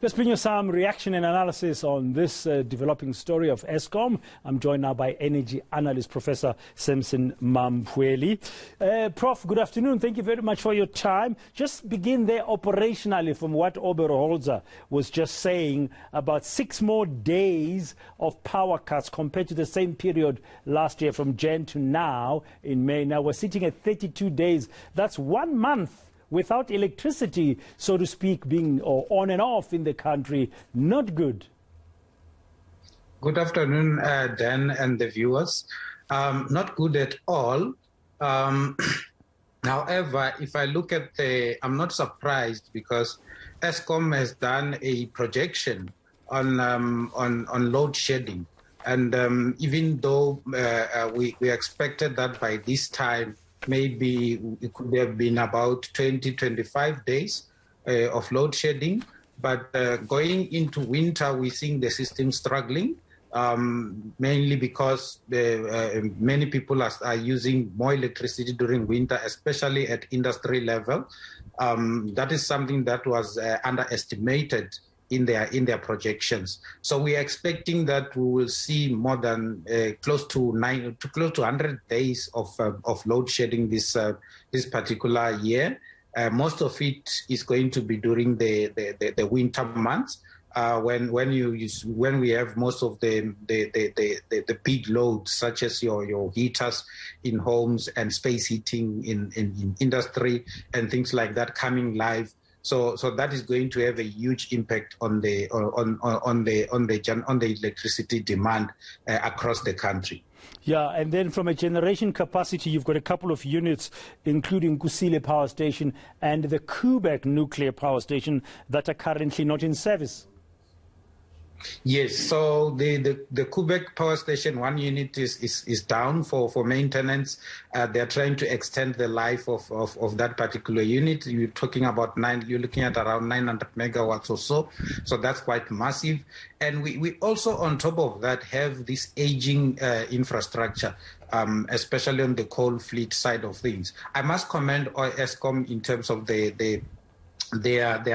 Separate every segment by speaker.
Speaker 1: Let's bring you some reaction and analysis on this developing story of Eskom. I'm joined now by energy analyst Professor Sampson Mamphweli. Prof, good afternoon. Thank you very much for your time. Just begin there operationally from what Oberholzer was just saying about 6 more days of power cuts compared to the same period last year from Jan to now in May. Now we're sitting at 32 days. That's 1 month without electricity, so to speak, being on and off in the country. Not good.
Speaker 2: Good afternoon, Dan and the viewers. Not good at all. However, if I look at I'm not surprised because Eskom has done a projection on load shedding. And even though we expected that by this time, maybe it could have been about 20-25 days of load shedding. But going into winter, we're seeing the system struggling, mainly because many people are using more electricity during winter, especially at industry level. That is something that was underestimated in their projections. So we are expecting that we will see more than close to 100 days of load shedding this particular year. Most of it is going to be during the winter months when we have most of the big loads, such as your heaters in homes and space heating in industry and things like that coming live. So that is going to have a huge impact on the electricity demand across the country.
Speaker 1: Yeah, and then from a generation capacity, you've got a couple of units, including Kusile Power Station and the Kubek Nuclear Power Station, that are currently not in service.
Speaker 2: Yes, so the Kubek Power Station, 1 unit is down for maintenance. They're trying to extend the life of that particular unit. You're talking about you're looking at around 900 megawatts or so. So that's quite massive. And we also, on top of that, have this aging infrastructure, especially on the coal fleet side of things. I must commend Eskom in terms of their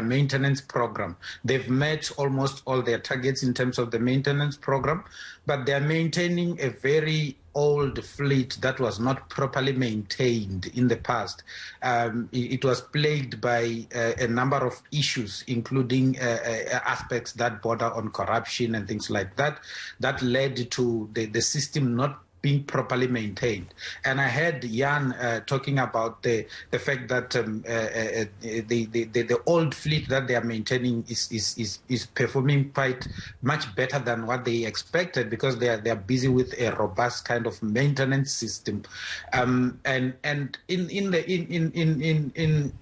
Speaker 2: maintenance program. They've met almost all their targets in terms of the maintenance program, but they're maintaining a very old fleet that was not properly maintained in the past. It was plagued by a number of issues, including aspects that border on corruption and things like that, that led to the system not being properly maintained. And I heard Jan talking about the fact that the old fleet that they are maintaining is performing quite much better than what they expected, because they are busy with a robust kind of maintenance system. And in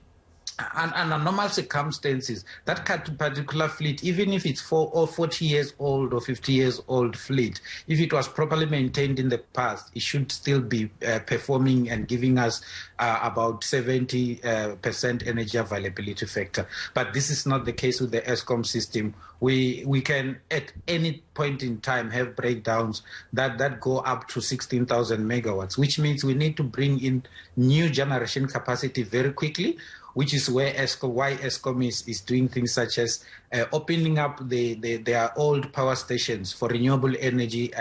Speaker 2: under normal circumstances, that particular fleet, even if it's 40 years old or 50 years old fleet, if it was properly maintained in the past, it should still be performing and giving us about 70% energy availability factor. But this is not the case with the Eskom system. We can at any point in time have breakdowns that go up to 16,000 megawatts, which means we need to bring in new generation capacity very quickly, which is why Eskom is doing things such as opening up their old power stations for renewable energy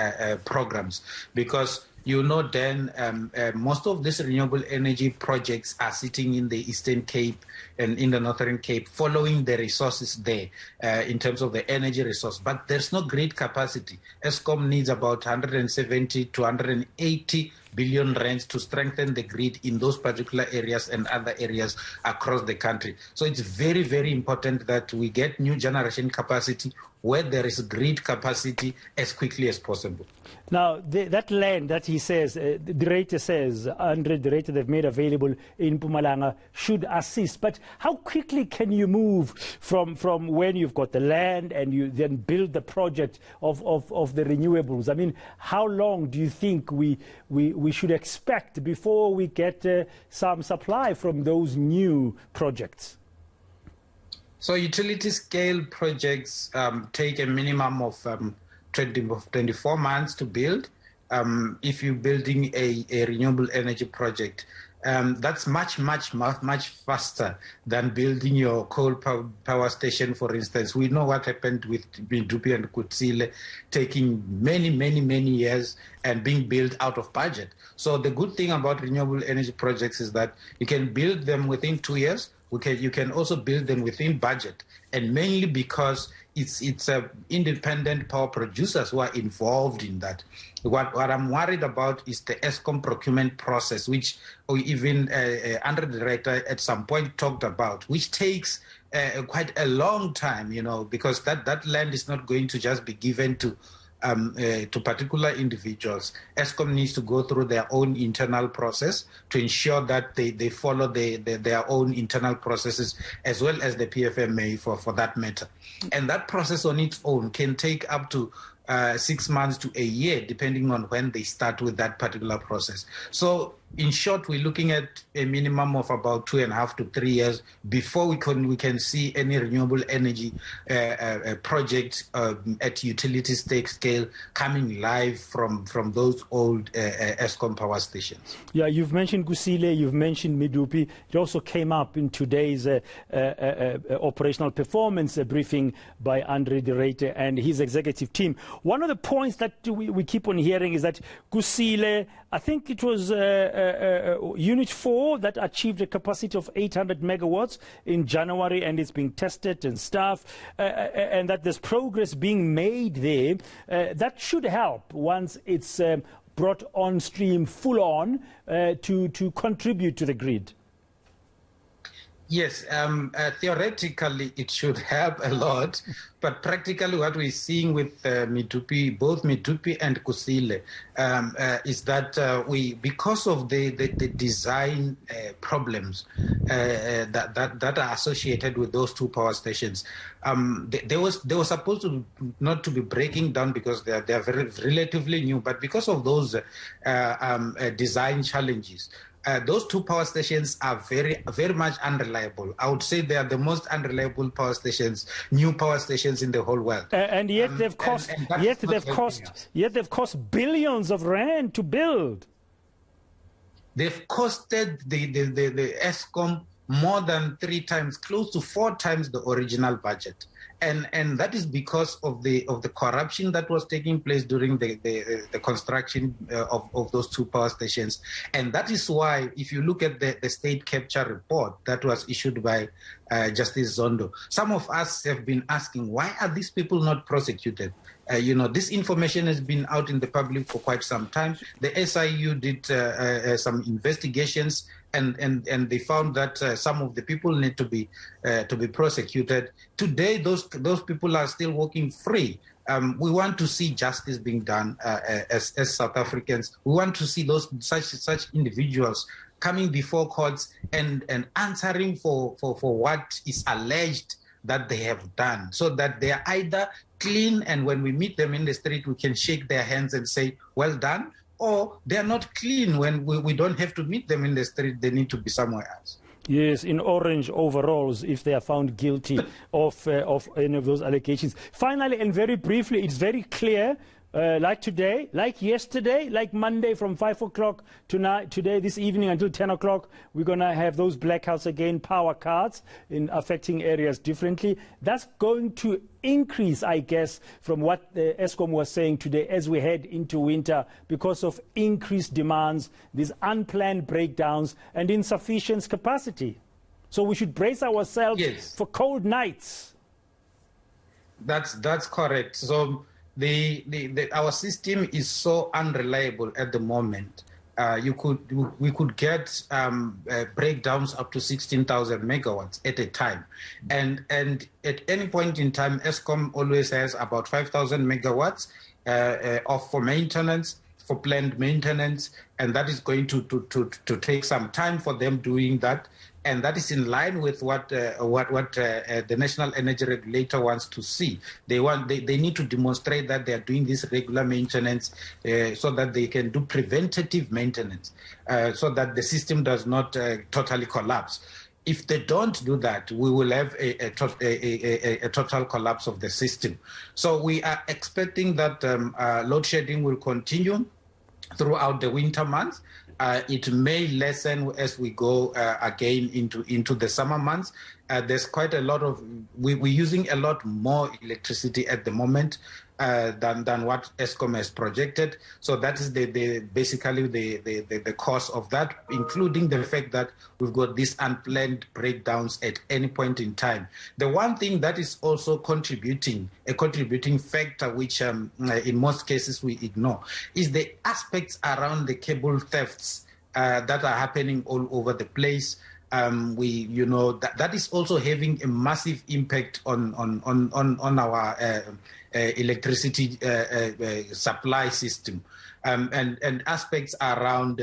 Speaker 2: programs. Because then most of these renewable energy projects are sitting in the Eastern Cape and in the Northern Cape, following the resources there in terms of the energy resource. But there's no grid capacity. Eskom needs about 170 to 180 billion rands to strengthen the grid in those particular areas and other areas across the country. So it's very, very important that we get new generation capacity where there is grid capacity as quickly as possible.
Speaker 1: Now, that land that he says, the director says, Andre, the director they've made available in Mpumalanga should assist. But how quickly can you move from when you've got the land and you then build the project of the renewables? I mean, how long do you think we should expect before we get some supply from those new projects?
Speaker 2: So utility scale projects take a minimum of 24 months to build. If you're building a renewable energy project, That's much faster than building your coal power station, for instance. We know what happened with Medupi and Kusile, taking many years and being built out of budget. So the good thing about renewable energy projects is that you can build them within 2 years. You can also build them within budget, and mainly because it's independent power producers who are involved in that. What I'm worried about is the Eskom procurement process, which even under the director at some point talked about, which takes quite a long time, because that land is not going to just be given to particular individuals. Eskom needs to go through their own internal process to ensure that they follow their own internal processes, as well as the PFMA for that matter. And that process on its own can take up to 6 months to a year, depending on when they start with that particular process. So in short, we're looking at a minimum of about 2.5 to 3 years before we can see any renewable energy project at utility scale coming live from those old Eskom power stations.
Speaker 1: Yeah, you've mentioned Kusile, you've mentioned Medupi. It also came up in today's operational performance briefing by Andre de Ruyter and his executive team. One of the points that we keep on hearing is that Kusile, I think it was Unit 4 that achieved a capacity of 800 megawatts in January, and it's being tested and stuff, and that there's progress being made there. That should help once it's brought on stream full on to contribute to the grid.
Speaker 2: Yes, theoretically it should help a lot, but practically what we're seeing with Medupi, both Medupi and Kusile, is that because of the design problems that are associated with those two power stations, they were supposed to not to be breaking down because they are very relatively new, but because of those design challenges. Those two power stations are very much unreliable. I would say they are the most unreliable power stations, new power stations in the whole world.
Speaker 1: And yet they've cost, yet they've cost billions of rand to build.
Speaker 2: They've costed the Eskom more than 3 times, close to 4 times the original budget. And that is because of the corruption that was taking place during the construction of those two power stations. And that is why, if you look at the state capture report that was issued by Justice Zondo, some of us have been asking, why are these people not prosecuted? This information has been out in the public for quite some time. The SIU did some investigations, and they found that some of the people need to be prosecuted. Today, those people are still walking free. We want to see justice being done as South Africans. We want to see such individuals coming before courts and answering for what is alleged that they have done, so that they are either clean, and when we meet them in the street, we can shake their hands and say, well done, or they are not clean. When we don't have to meet them in the street, they need to be somewhere else.
Speaker 1: Yes, in orange overalls if they are found guilty of any of those allegations. Finally, and very briefly, it's very clear, like today, like yesterday, like Monday from 5 o'clock tonight, today, this evening until 10 o'clock, we're going to have those blackouts again, power cuts in affecting areas differently. That's going to increase, I guess, from what the Eskom was saying today as we head into winter because of increased demands, these unplanned breakdowns and insufficient capacity. So we should brace ourselves for cold nights.
Speaker 2: That's correct. So our system is so unreliable at the moment. We could get breakdowns up to 16,000 megawatts at a time, and at any point in time, Eskom always has about 5,000 megawatts for maintenance, for planned maintenance, and that is going to take some time for them doing that. And that is in line with what the National Energy Regulator wants to see. They need to demonstrate that they are doing this regular maintenance so that they can do preventative maintenance so that the system does not totally collapse. If they don't do that, we will have a total collapse of the system. So we are expecting that load shedding will continue throughout the winter months. It may lessen as we go again into the summer months. There's quite a lot of, we're using a lot more electricity at the moment than what Eskom has projected. So that is basically the cause of that, including the fact that we've got these unplanned breakdowns at any point in time. The one thing that is also a contributing factor, which in most cases we ignore, is the aspects around the cable thefts that are happening all over the place. That is also having a massive impact on our electricity supply system, and aspects around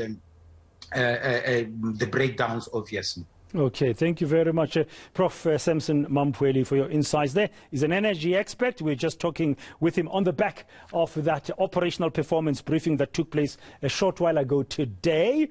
Speaker 2: the breakdowns, obviously.
Speaker 1: Okay, thank you very much, Prof. Sampson Mamphweli, for your insights there. He's an energy expert. We're just talking with him on the back of that operational performance briefing that took place a short while ago today.